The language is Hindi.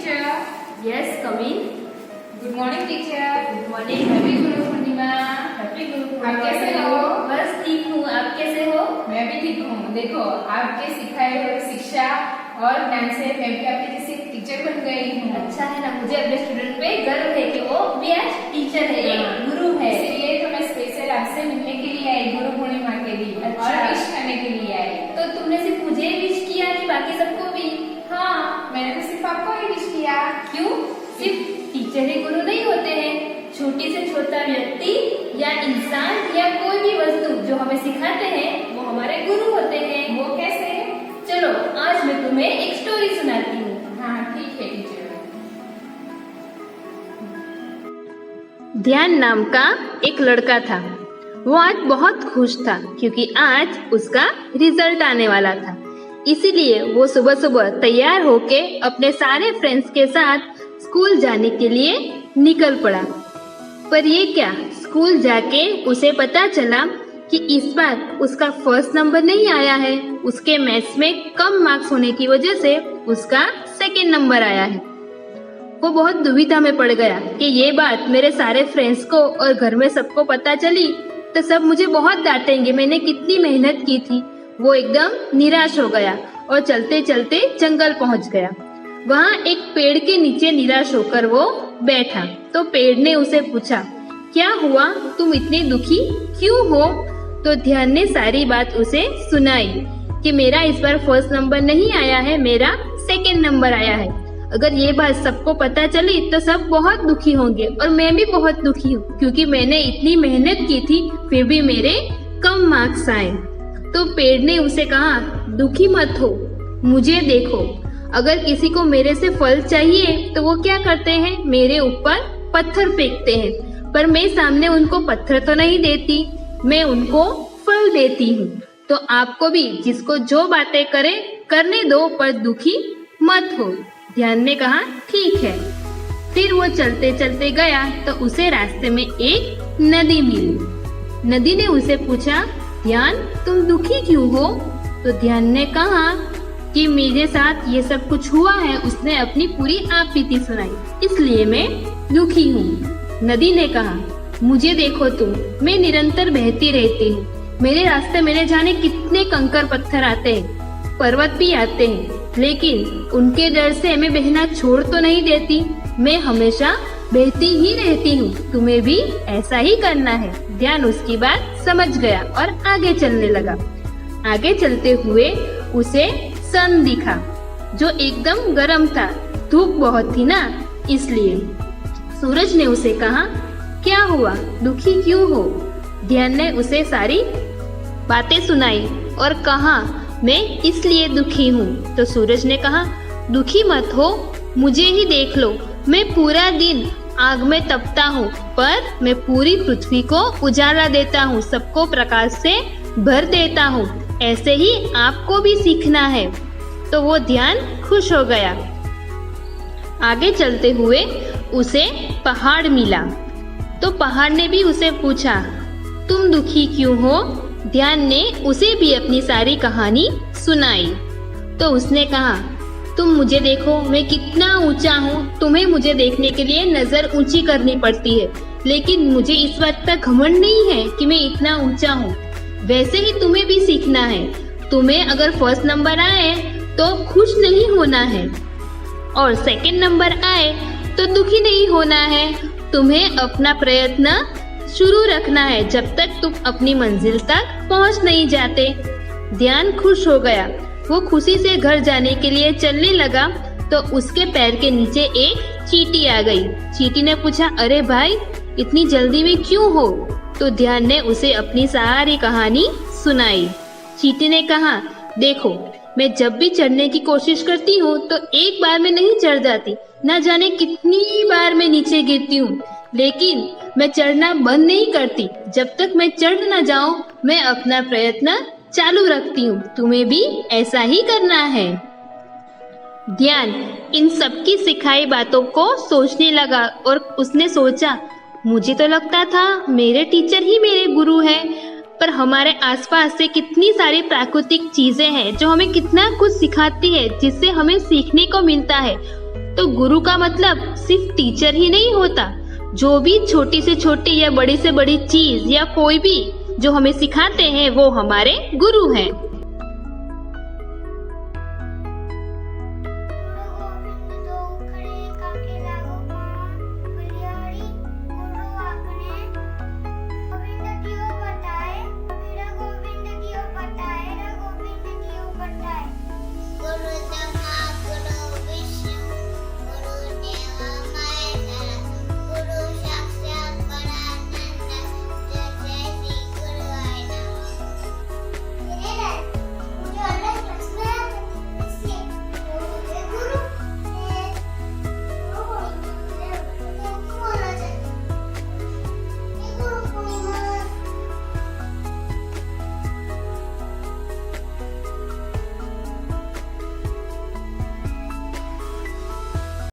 teacher. Yes, come in. Good morning teacher. Good morning. Happy Guru Purnima. Happy Guru आप कैसे हो? बस ठीक हूँ, आप कैसे हो? मैं भी ठीक हूँ। देखो आपके सिखाए हुए शिक्षा और ज्ञान से मैं भी आपकी जैसी टीचर बन गई हूँ। अच्छा है ना, मुझे अपने स्टूडेंट पे गर्व है कि वो भी आज टीचर है, एक गुरु है। इसलिए तो मैं स्पेशल आपसे मिलने के लिए आई, गुरु पूर्णिमा के लिए अच्छा। और विश करने के लिए आई। तो तुमने सिर्फ मुझे विश किया कि बाकी सबको भी? हाँ, मैंने तो सिर्फ आपको ही विश किया। क्यों? सिर्फ टीचर ही गुरु नहीं होते हैं। छोटी से छोटा व्यक्ति या इंसान या कोई भी वस्तु जो हमें सिखाते हैं वो हमारे गुरु होते हैं। वो कैसे? चलो आज मैं तुम्हें एक स्टोरी सुनाती हूँ। हाँ ठीक है टीचर। ध्यान नाम का एक लड़का था। वो आज बहुत खुश था क्योंकि आज उसका रिजल्ट आने वाला था। इसीलिए वो सुबह सुबह तैयार होके अपने सारे फ्रेंड्स के साथ स्कूल जाने के लिए निकल पड़ा। पर ये क्या, स्कूल जाके उसे पता चला कि इस बार उसका फर्स्ट नंबर नहीं आया है। उसके मैथ्स में कम मार्क्स होने की वजह से उसका सेकंड नंबर आया है। वो बहुत दुविधा में पड़ गया कि ये बात मेरे सारे फ्रेंड्स को और घर में सबको पता चली तो सब मुझे बहुत डांटेंगे, मैंने कितनी मेहनत की थी। वो एकदम निराश हो गया और चलते चलते जंगल पहुंच गया। वहाँ एक पेड़ के नीचे निराश होकर वो बैठा तो पेड़ ने उसे पूछा, क्या हुआ, तुम इतने दुखी क्यों हो? तो ध्यान ने सारी बात उसे सुनाई कि मेरा इस बार फर्स्ट नंबर नहीं आया है, मेरा सेकंड नंबर आया है। अगर ये बात सबको पता चली तो सब बहुत दुखी होंगे और मैं भी बहुत दुखी हूँ क्योंकि मैंने इतनी मेहनत की थी फिर भी मेरे कम मार्क्स आए। तो पेड़ ने उसे कहा, दुखी मत हो, मुझे देखो, अगर किसी को मेरे से फल चाहिए तो वो क्या करते हैं, मेरे ऊपर पत्थर फेंकते हैं, पर मैं सामने उनको पत्थर तो नहीं देती, मैं उनको फल देती हूँ। तो आपको भी जिसको जो बातें करे करने दो पर दुखी मत हो। ध्यान ने कहा, ठीक है। फिर वो चलते चलते गया तो उसे रास्ते में एक नदी मिली। नदी ने उसे पूछा, ध्यान तुम दुखी क्यों हो? तो ध्यान ने कहा कि मेरे साथ ये सब कुछ हुआ है। उसने अपनी पूरी आपबीती सुनाई, इसलिए मैं दुखी हूँ। नदी ने कहा, मुझे देखो तुम, मैं निरंतर बहती रहती हूँ, मेरे रास्ते में जाने कितने कंकर पत्थर आते हैं, पर्वत भी आते हैं, लेकिन उनके डर से मैं बहना छोड़ तो नहीं देती, मैं हमेशा बहती ही रहती हूँ। तुम्हें भी ऐसा ही करना है। ध्यान उसकी बात समझ गया और आगे चलने लगा। आगे चलते हुए उसे सन दिखा जो एकदम गर्म था, धूप बहुत थी ना, इसलिए। सूरज ने उसे कहा, क्या हुआ, दुखी क्यों हो? ध्यान ने उसे सारी बातें सुनाई और कहा, मैं इसलिए दुखी हूँ। तो सूरज ने कहा, दुखी मत हो, मुझे ही देख लो, मैं पूरा दिन आग में तपता हूँ पर मैं पूरी पृथ्वी को उजाला देता हूँ, सबको प्रकाश से भर देता हूँ, ऐसे ही आपको भी सीखना है। तो वो ध्यान खुश हो गया। आगे चलते हुए उसे पहाड़ मिला तो पहाड़ ने भी उसे पूछा, तुम दुखी क्यों हो? ध्यान ने उसे भी अपनी सारी कहानी सुनाई। तो उसने कहा, तुम मुझे देखो, मैं कितना ऊंचा हूँ, तुम्हें मुझे देखने के लिए नजर ऊंची करनी पड़ती है, लेकिन मुझे इस बात का घमंड नहीं है कि मैं इतना ऊंचा हूँ। वैसे ही तुम्हें भी सीखना है। तुम्हें अगर फर्स्ट नंबर आए तो खुश नहीं होना है और सेकंड नंबर आए तो दुखी नहीं होना है। तुम्हें अपना प्रयत्न शुरू रखना है जब तक तुम अपनी मंजिल तक पहुंच नहीं जाते। ध्यान खुश हो गया। वो खुशी से घर जाने के लिए चलने लगा तो उसके पैर के नीचे एक चींटी आ गई। चींटी ने पूछा, अरे भाई इतनी जल्दी में क्यों हो? तो ध्यान ने उसे अपनी सारी कहानी सुनाई। चींटी ने कहा, देखो मैं जब भी चढ़ने की कोशिश करती हूँ तो एक बार में नहीं चढ़ जाती, न जाने कितनी बार मैं नीचे गिरती हूँ, लेकिन मैं चढ़ना बंद नहीं करती। जब तक मैं चढ़ न जाऊँ मैं अपना प्रयत्न चालू रखती हूँ। तुम्हें भी ऐसा ही करना है। ध्यान इन सबकी सिखाई बातों को सोचने लगा और उसने सोचा, मुझे तो लगता था मेरे टीचर ही मेरे गुरु हैं, पर हमारे आसपास से कितनी सारी प्राकृतिक चीजें हैं जो हमें कितना कुछ सिखाती है, जिससे हमें सीखने को मिलता है। तो गुरु का मतलब सिर्फ टीचर ही नहीं होता। जो भी छोटी से छोटी या बड़ी से बड़ी चीज या कोई भी जो हमें सिखाते हैं वो हमारे गुरु हैं।